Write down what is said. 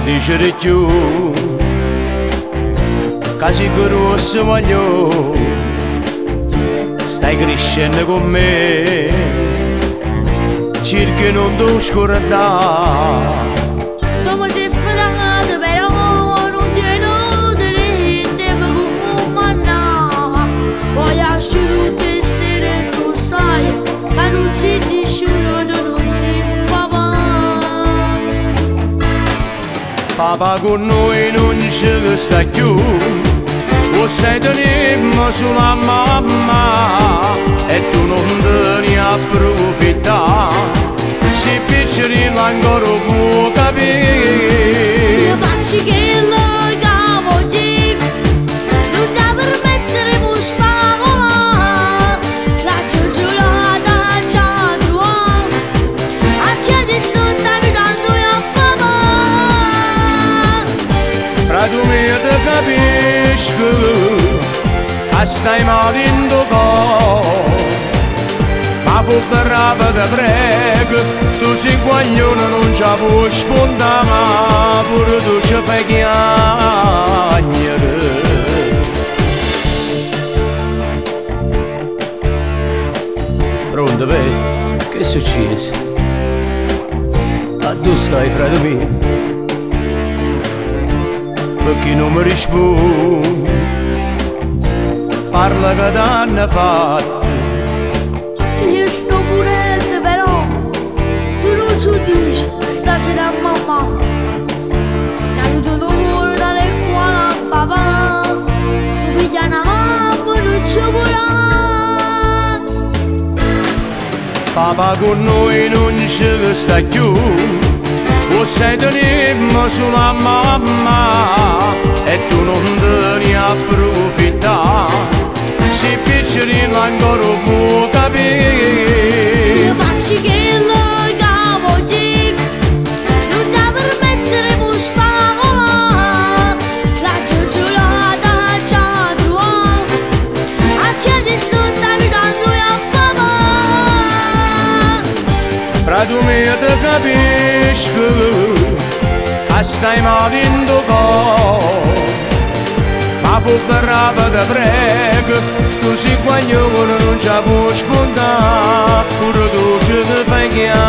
dice di più, casi che rosso voglio, stai crescendo con me, cerchi non ti scordare. Come se frate però non tiene dritte ma come manna. Poi asci tutte sere tu sai che non si dice non si papà. Papà con noi non ci sta più, o sei tenuto sulla mamma e tu non te ne approfittare. Se piacere ancora può capire, Io faccio che lo cavo di non da permettere di stare la giugiolata già tua a chi ti sto abitando a papà. fra tu me te capisco che stai malendo cuore, ma fu brava te prego, tu sei guaglione non ci puoi spuntare, ma pure tu ci fai chiagnere. Pronto, beh? Che è successo? A dove stai, frate mio? Perché non mi rispondi? Parla che t'hanno fatto. Io sto morendo però tu non ci dici stasera a mamma. Mi ha avuto l'amore dalle cuore a papà. Mi figlia una mamma non ci vorrà. Papà con noi non ci sta più, o sei tenuto sulla mamma e tu non te ne approfittare. Se piacere ancora può capire, Io faccio che lo cavo di non da permettere di stare la giugiolata già tua a chi ti sto abitando a papà. fra tu me te capisco che stai malendo cuore, ma fu brava te prego, tu sei guaglione non ci puoi spuntare, pure tu ci fai chiagnere.